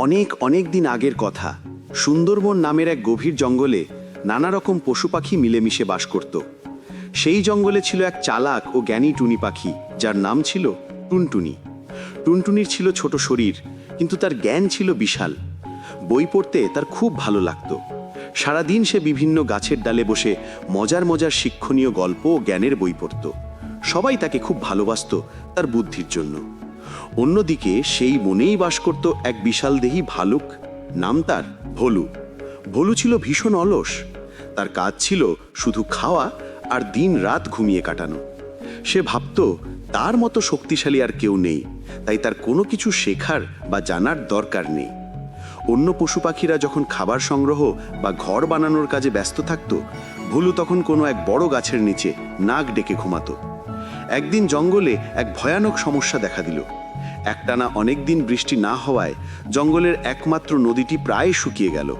অনেক অনেক দিন আগের কথা। সুন্দরবন নামের এক গভীর জঙ্গলে নানা রকম পশু পাখি মিলেমিশে বাস করত। সেই জঙ্গলে ছিল এক চালাক ও জ্ঞানী টুনি পাখি, যার নাম ছিল টুনটুনি। টুনটুনির ছিল ছোট শরীর, কিন্তু তার জ্ঞান ছিল বিশাল। বই পড়তে তার খুব ভালো লাগত। সারাদিন সে বিভিন্ন গাছের ডালে বসে মজার মজার শিক্ষণীয় গল্প ও জ্ঞানের বই পড়ত। সবাই তাকে খুব ভালোবাসত তার বুদ্ধির জন্য। অন্যদিকে সেই মনেই বাস করত এক বিশালদেহী ভালুক, নাম তার ভোলু। ভোলু ছিল ভীষণ অলস। তার কাজ ছিল শুধু খাওয়া আর দিন রাত ঘুমিয়ে কাটানো। সে ভাবত তার মতো শক্তিশালী আর কেউ নেই, তাই তার কোনো কিছু শেখার বা জানার দরকার নেই। অন্য পশু পাখিরা যখন খাবার সংগ্রহ বা ঘর বানানোর কাজে ব্যস্ত থাকত, ভোলু তখন কোনো এক বড় গাছের নিচে নাক ডেকে ঘুমাতো। একদিন জঙ্গলে এক ভয়ানক সমস্যা দেখা দিল। একটানা অনেক দিন বৃষ্টি না হওয়ায় জঙ্গলের একমাত্র নদীটি প্রায় শুকিয়ে গেল।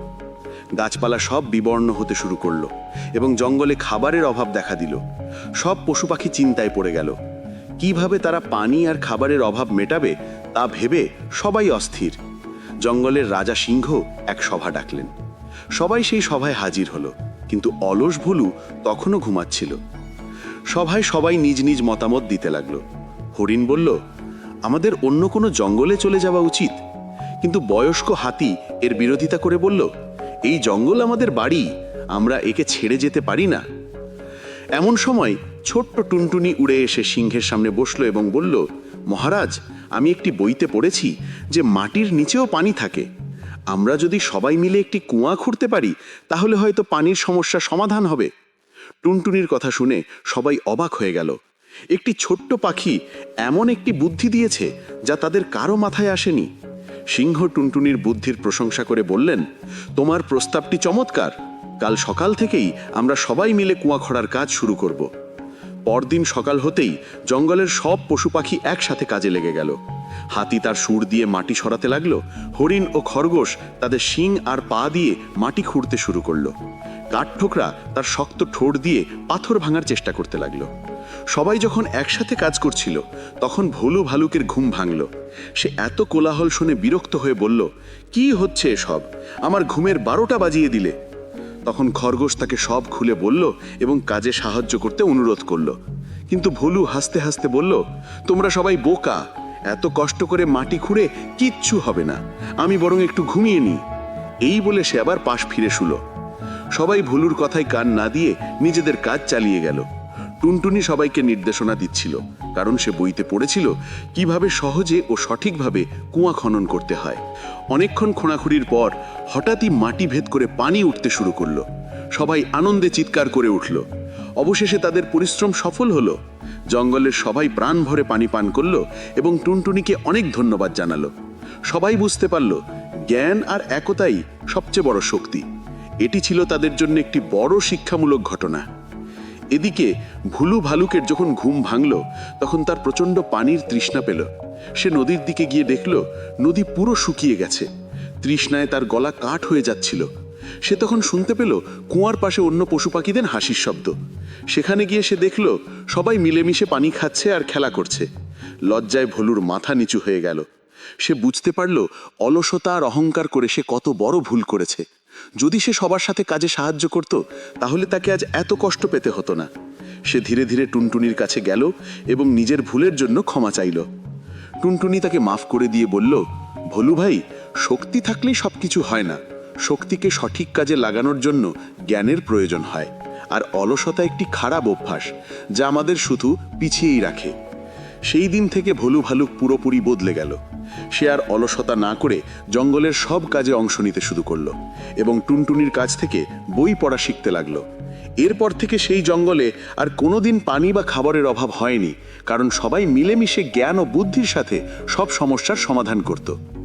গাছপালা সব বিবর্ণ হতে শুরু করলো এবং জঙ্গলে খাবারের অভাব দেখা দিল। সব পশু পাখি চিন্তায় পড়ে গেল। কিভাবে তারা পানি আর খাবারের অভাব মেটাবে তা ভেবে সবাই অস্থির। জঙ্গলের রাজা সিংহ এক সভা ডাকলেন। সবাই সেই সভায় হাজির হলো, কিন্তু অলস ভোলু তখনও ঘুমাচ্ছিল। সভায় সবাই নিজ নিজ মতামত দিতে লাগলো। হরিণ বলল, আমাদের অন্য কোনো জঙ্গলে চলে যাওয়া উচিত। কিন্তু বয়স্ক হাতি এর বিরোধিতা করে বলল, এই জঙ্গল আমাদের বাড়ি, আমরা একে ছেড়ে যেতে পারি না। এমন সময় ছোট্ট টুনটুনি উড়ে এসে সিংহের সামনে বসলো এবং বলল, মহারাজ, আমি একটি বইতে পড়েছি যে মাটির নিচেও পানি থাকে। আমরা যদি সবাই মিলে একটি কুয়া খুঁড়তে পারি, তাহলে হয়তো পানির সমস্যা সমাধান হবে। টুনটুনির কথা শুনে সবাই অবাক হয়ে গেল। একটি ছোট্ট পাখি এমন একটি বুদ্ধি দিয়েছে যা তাদের কারো মাথায় আসেনি। সিংহ টুনটুনির বুদ্ধির প্রশংসা করে বললেন, তোমার প্রস্তাবটি চমৎকার। কাল সকাল থেকেই আমরা সবাই মিলে কুয়া খোঁড়ার কাজ শুরু করব। পরদিন সকাল হতেই জঙ্গলের সব পশু পাখি একসাথে কাজে লেগে গেল। হাতি তার সুর দিয়ে মাটি সরাতে লাগলো। হরিণ ও খরগোশ তাদের শিং আর পা দিয়ে মাটি খুঁড়তে শুরু করলো। কাঠঠোকরা তার শক্ত ঠোঁট দিয়ে পাথর ভাঙার চেষ্টা করতে লাগলো। সবাই যখন একসাথে কাজ করছিল, তখন ভোলু ভালুকের ঘুম ভাঙল। সে এত কোলাহল শুনে বিরক্ত হয়ে বলল, কি হচ্ছে এসব? আমার ঘুমের 12টা বাজিয়ে দিলে। তখন খরগোশ তাকে সব খুলে বলল এবং কাজে সাহায্য করতে অনুরোধ করল। কিন্তু ভোলু হাসতে হাসতে বলল, তোমরা সবাই বোকা, এত কষ্ট করে মাটি খুঁড়ে কিচ্ছু হবে না, আমি বরং একটু ঘুমিয়ে নিই। এই বলে সে আবার পাশ ফিরে শুল। সবাই ভোলুর কথায় কান না দিয়ে নিজেদের কাজ চালিয়ে গেল। টুনটুনি সবাইকে নির্দেশনা দিচ্ছিল, কারণ সে বইতে পড়েছিল কিভাবে সহজে ও সঠিকভাবে কুয়া খনন করতে হয়। অনেকক্ষণ খোঁড়াখুড়ির পর হঠাৎই মাটি ভেদ করে পানি উঠতে শুরু করলো। সবাই আনন্দে চিৎকার করে উঠল। অবশেষে তাদের পরিশ্রম সফল হলো। জঙ্গলের সবাই প্রাণ ভরে পানি পান করলো এবং টুনটুনিকে অনেক ধন্যবাদ জানালো। সবাই বুঝতে পারল জ্ঞান আর একতাই সবচেয়ে বড় শক্তি। এটি ছিল তাদের জন্য একটি বড় শিক্ষামূলক ঘটনা। এদিকে ভুলু ভালুকের যখন ঘুম ভাঙল, তখন তার প্রচণ্ড পানির তৃষ্ণা পেল। সে নদীর দিকে গিয়ে দেখল নদী পুরো শুকিয়ে গেছে। তৃষ্ণায় তার গলা কাঠ হয়ে যাচ্ছিল। সে তখন শুনতে পেল কুয়ার পাশে অন্য পশু পাখিদের হাসির শব্দ। সেখানে গিয়ে সে দেখল সবাই মিলেমিশে পানি খাচ্ছে আর খেলা করছে। লজ্জায় ভোলুর মাথা নিচু হয়ে গেল। সে বুঝতে পারল অলসতা আর অহংকার করে সে কত বড় ভুল করেছে। যদি সে সবার সাথে কাজে সাহায্য করত, তাহলে তাকে আজ এত কষ্ট পেতে হতো না। সে ধীরে ধীরে টুনটুনির কাছে গেল এবং নিজের ভুলের জন্য ক্ষমা চাইল। টুনটুনি তাকে মাফ করে দিয়ে বলল, ভোলু ভাই, শক্তি থাকলেই সবকিছু হয় না। শক্তিকে সঠিক কাজে লাগানোর জন্য জ্ঞানের প্রয়োজন হয়। আর অলসতা একটি খারাপ অভ্যাস, যা আমাদের শুধু পিছিয়েই রাখে। সেই দিন থেকে ভোলু ভালুক পুরোপুরি বদলে গেল। সে আর অলসতা না করে জঙ্গলের সব কাজে অংশ নিতে শুরু করলো এবং টুনটুনির কাছ থেকে বই পড়া শিখতে লাগলো। এরপর থেকে সেই জঙ্গলে আর কোনোদিন পানি বা খাবারের অভাব হয়নি, কারণ সবাই মিলেমিশে জ্ঞান ও বুদ্ধির সাথে সব সমস্যার সমাধান করত।